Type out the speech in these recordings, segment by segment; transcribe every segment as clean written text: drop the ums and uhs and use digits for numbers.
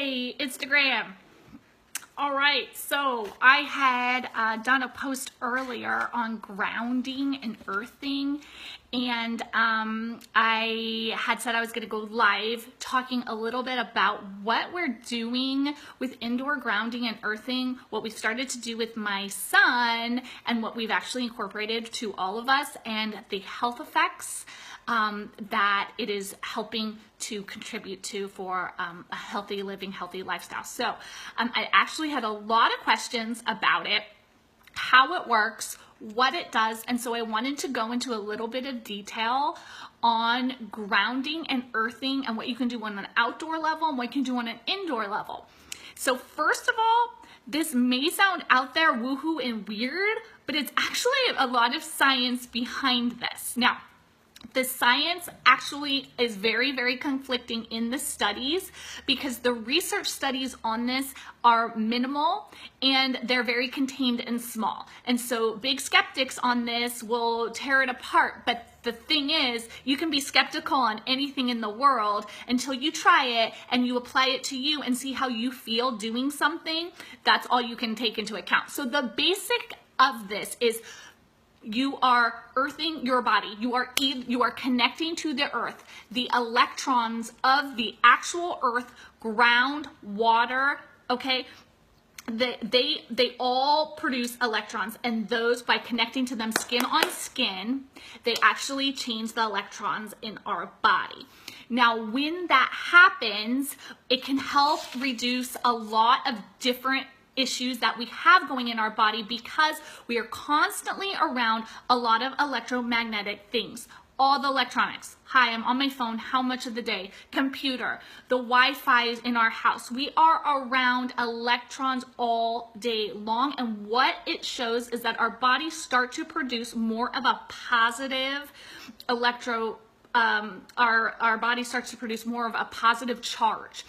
Yay, Instagram. All right, so I had done a post earlier on grounding and earthing, and I had said I was going to go live talking a little bit about what we're doing with indoor grounding and earthing, what we started to do with my son, and what we've actually incorporated to all of us, and the health effects that it is helping to contribute to for a healthy living, healthy lifestyle. So I actually had a lot of questions about it, how it works, what it does, and so I wanted to go into a little bit of detail on grounding and earthing and what you can do on an outdoor level and what you can do on an indoor level. So first of all, this may sound out there, woohoo and weird, but it's actually a lot of science behind this. Now, the science actually is very, very conflicting in the studies because the research studies on this are minimal and they're very contained and small. And so big skeptics on this will tear it apart. But the thing is, you can be skeptical on anything in the world until you try it and you apply it to you and see how you feel doing something. That's all you can take into account. So the basic of this is you are earthing your body. You are connecting to the earth. The electrons of the actual earth, ground, water, okay? They all produce electrons, and those, by connecting to them skin on skin, they actually change the electrons in our body. Now, when that happens, it can help reduce a lot of different issues that we have going in our body because we are constantly around a lot of electromagnetic things. All the electronics. Hi, I'm on my phone. How much of the day? Computer, the Wi-Fi is in our house. We are around electrons all day long, and what it shows is that our bodies start to produce more of a positive our body starts to produce more of a positive charge.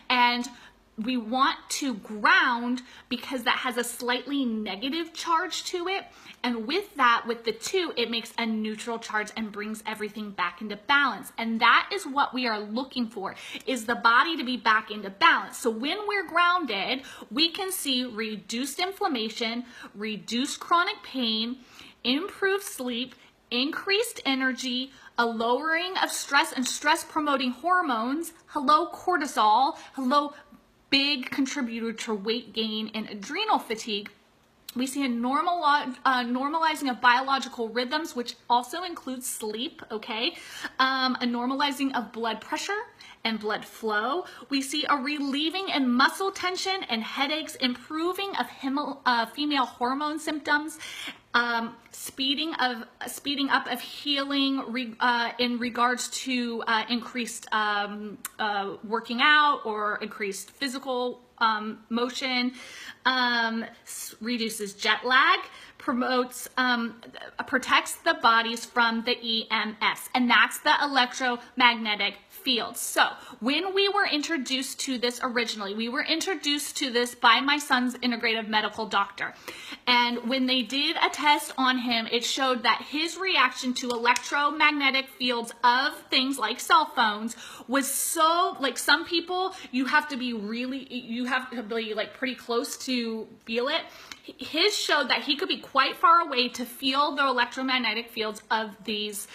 And we want to ground because that has a slightly negative charge to it. And with that, with the two, it makes a neutral charge and brings everything back into balance. And that is what we are looking for, is the body to be back into balance. So when we're grounded, we can see reduced inflammation, reduced chronic pain, improved sleep, increased energy, a lowering of stress and stress promoting hormones, hello cortisol, hello big contributor to weight gain and adrenal fatigue. We see a normalizing of biological rhythms, which also includes sleep, okay? A normalizing of blood pressure and blood flow. We see a relieving in muscle tension and headaches, improving of female hormone symptoms, speeding up of healing in regards to increased working out or increased physical motion, reduces jet lag, protects the bodies from the EMFs, and that's the electromagnetic field. So when we were introduced to this originally, we were introduced to this by my son's integrative medical doctor. And when they did a test on him, it showed that his reaction to electromagnetic fields of things like cell phones was so, like, some people, you have to be like pretty close to feel it. His showed that he could be quite far away to feel the electromagnetic fields of these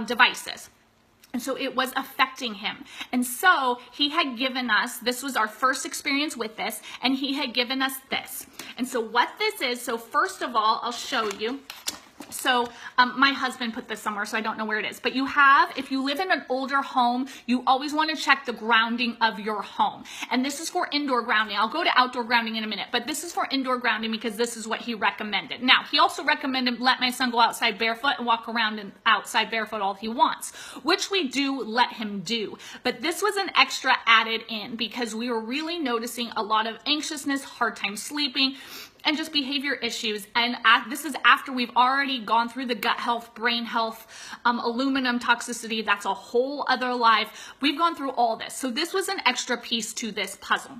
devices. And so it was affecting him. And so he had given us, this was our first experience with this, and he had given us this. And so what this is, so first of all, I'll show you. So my husband put this somewhere, so I don't know where it is. But you have, if you live in an older home, you always want to check the grounding of your home. And this is for indoor grounding. I'll go to outdoor grounding in a minute, but this is for indoor grounding because this is what he recommended. Now, he also recommended let my son go outside barefoot and walk around and outside barefoot all he wants, which we do let him do. But this was an extra added in because we were really noticing a lot of anxiousness, hard time sleeping, and just behavior issues. And this is after we've already gone through the gut health, brain health, aluminum toxicity. That's a whole other life. We've gone through all this. So this was an extra piece to this puzzle.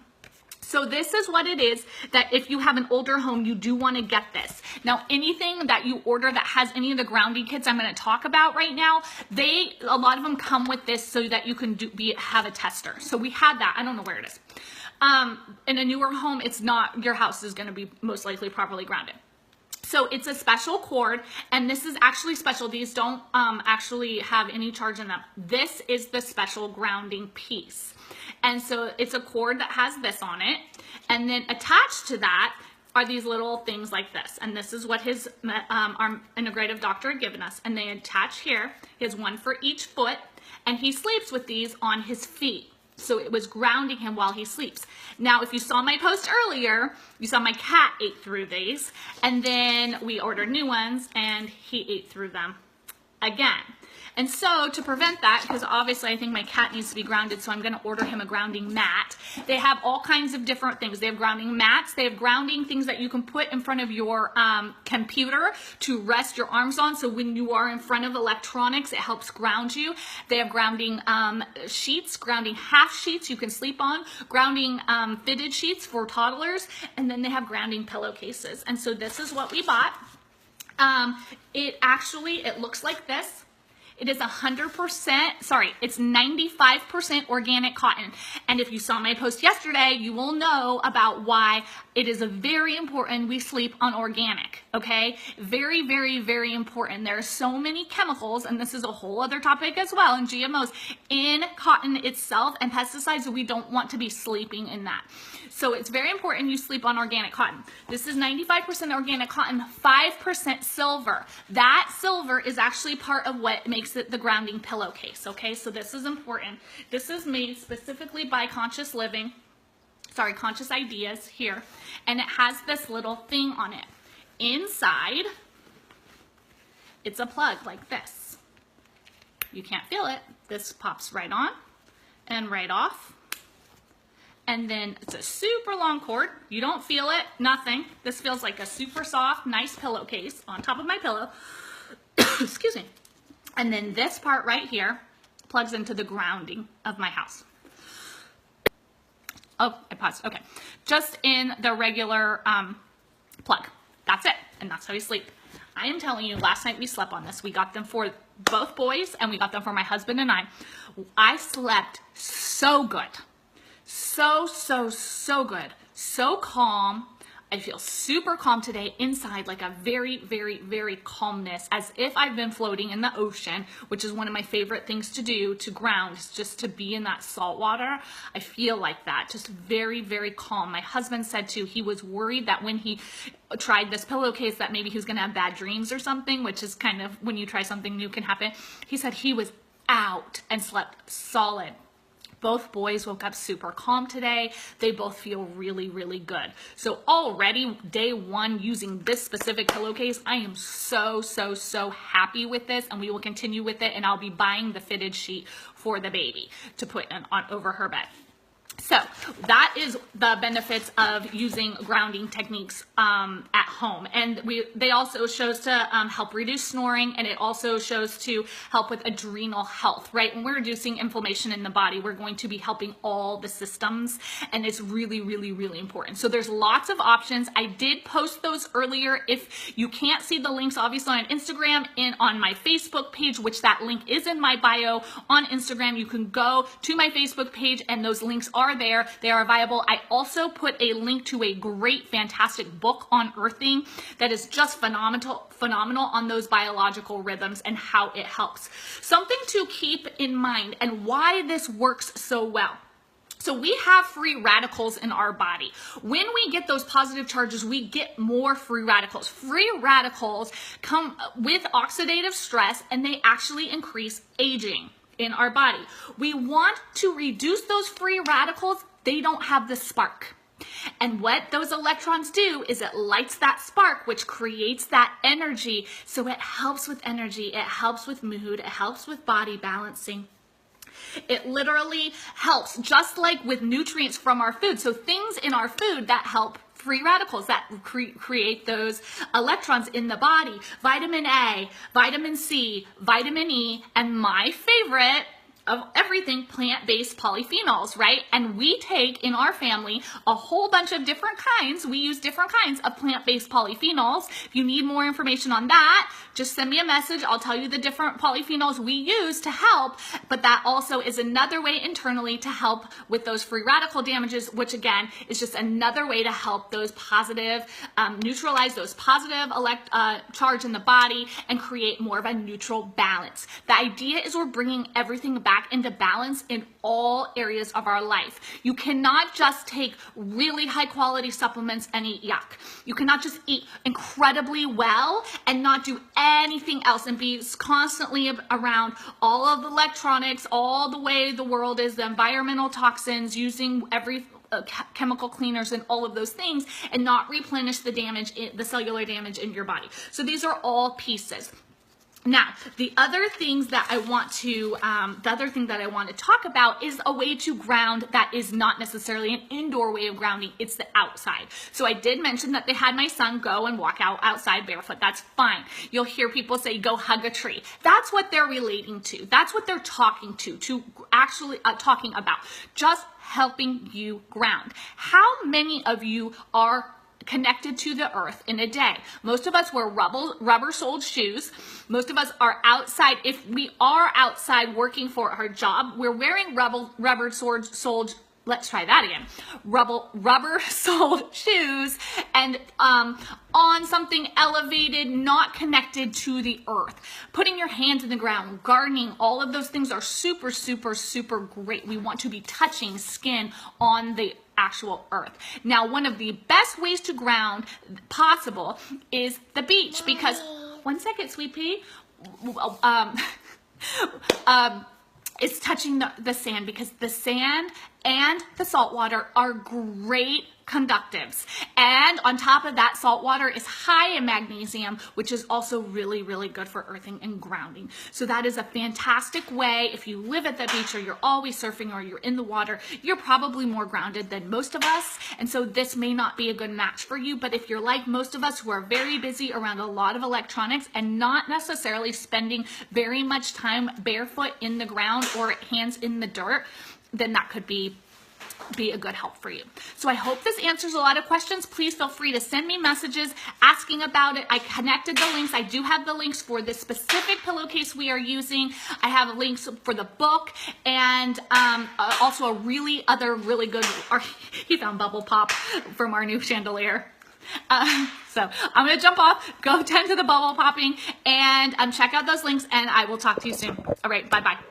So this is what it is, that if you have an older home, you do want to get this. Now, anything that you order that has any of the grounding kits I'm going to talk about right now, a lot of them come with this so that you can have a tester. So we had that. I don't know where it is. In a newer home, it's not, your house is going to be most likely properly grounded. So it's a special cord, and this is actually special. These don't actually have any charge in them. This is the special grounding piece. And so it's a cord that has this on it, and then attached to that are these little things like this. And this is what his our integrative doctor had given us. And they attach here. He has one for each foot, and he sleeps with these on his feet. So it was grounding him while he sleeps. Now, if you saw my post earlier, you saw my cat ate through these, and then we ordered new ones, and he ate through them again. And so to prevent that, because obviously I think my cat needs to be grounded, so I'm going to order him a grounding mat. They have all kinds of different things. They have grounding mats. They have grounding things that you can put in front of your computer to rest your arms on. So when you are in front of electronics, it helps ground you. They have grounding sheets, grounding half sheets you can sleep on, grounding fitted sheets for toddlers, and then they have grounding pillowcases. And so this is what we bought. It looks like this. It is it's 95% organic cotton. And if you saw my post yesterday, you will know about why it is very important we sleep on organic, okay? Very, very, very important. There are so many chemicals, and this is a whole other topic as well, and GMOs in cotton itself and pesticides, we don't want to be sleeping in that. So it's very important you sleep on organic cotton. This is 95% organic cotton, 5% silver. That silver is actually part of what makes it the grounding pillowcase, okay? So this is important. This is made specifically by Conscious Ideas here. And it has this little thing on it. Inside, it's a plug like this. You can't feel it. This pops right on and right off. And then it's a super long cord. You don't feel it, nothing. This feels like a super soft, nice pillowcase on top of my pillow. Excuse me. And then this part right here plugs into the grounding of my house. Oh, I paused. Okay. Just in the regular plug. That's it. And that's how we sleep. I am telling you, last night we slept on this. We got them for both boys, and we got them for my husband and I. I slept so good. So good. So calm. I feel super calm today inside, like a very, very, very calmness, as if I've been floating in the ocean, which is one of my favorite things to do, to ground, is just to be in that salt water. I feel like that, just very, very calm. My husband said too, he was worried that when he tried this pillowcase that maybe he was going to have bad dreams or something, which is kind of when you try something new can happen. He said he was out and slept solid. Both boys woke up super calm today. They both feel really, really good. So already day one using this specific pillowcase, I am so happy with this, and we will continue with it, and I'll be buying the fitted sheet for the baby to put on over her bed. So that is the benefits of using grounding techniques at home. And they also shows to help reduce snoring, and it also shows to help with adrenal health, right? When we're reducing inflammation in the body, we're going to be helping all the systems, and it's really, really, really important. So there's lots of options. I did post those earlier. If you can't see the links, obviously on Instagram and on my Facebook page, which that link is in my bio on Instagram, you can go to my Facebook page, and those links are there. They are viable. I also put a link to a great, fantastic book on earthing that is just phenomenal on those biological rhythms and how it helps. Something to keep in mind and why this works so well. So we have free radicals in our body. When we get those positive charges, we get more free radicals. Free radicals come with oxidative stress, and they actually increase aging in our body. We want to reduce those free radicals. They don't have the spark. And what those electrons do is it lights that spark, which creates that energy. So it helps with energy, it helps with mood, it helps with body balancing. It literally helps, just like with nutrients from our food. So things in our food that help free radicals, that create those electrons in the body. Vitamin A, vitamin C, vitamin E, and my favorite, of everything plant-based polyphenols, right? And we take in our family a whole bunch of different kinds. We use different kinds of plant-based polyphenols. If you need more information on that, just send me a message. I'll tell you the different polyphenols we use to help, but that also is another way internally to help with those free radical damages, which again is just another way to help those positive, neutralize those positive charge in the body and create more of a neutral balance. The idea is we're bringing everything back into balance in all areas of our life. You cannot just take really high quality supplements and eat yuck. You cannot just eat incredibly well and not do anything else and be constantly around all of the electronics, all the way the world is, the environmental toxins, using every chemical cleaners and all of those things, and not replenish the damage, the cellular damage in your body. So these are all pieces. Now, the other thing that I want to talk about is a way to ground that is not necessarily an indoor way of grounding. It's the outside. So I did mention that they had my son go and walk outside barefoot. That's fine. You'll hear people say, go hug a tree. That's what they're relating to. That's what they're talking to actually talking about. Just helping you ground. How many of you are connected to the earth in a day? Most of us wear rubber-soled shoes. Most of us are outside. If we are outside working for our job, we're wearing rubber-soled, let's try that again, rubber-soled shoes and on something elevated, not connected to the earth. Putting your hands in the ground, gardening, all of those things are super, super, super great. We want to be touching skin on the actual earth. Now, one of the best ways to ground possible is the beach, because, one second, sweet pea, it's touching the sand, because the sand and the salt water are great conductives. And on top of that, salt water is high in magnesium, which is also really, really good for earthing and grounding. So that is a fantastic way. If you live at the beach, or you're always surfing, or you're in the water, you're probably more grounded than most of us. And so this may not be a good match for you, but if you're like most of us who are very busy around a lot of electronics and not necessarily spending very much time barefoot in the ground or hands in the dirt, then that could be a good help for you. So I hope this answers a lot of questions. Please feel free to send me messages asking about it. I connected the links. I do have the links for this specific pillowcase we are using. I have links for the book, and also a really good, he found Bubble Pop from our new chandelier. So I'm going to jump off, go tend to the bubble popping, and check out those links, and I will talk to you soon. All right, bye-bye.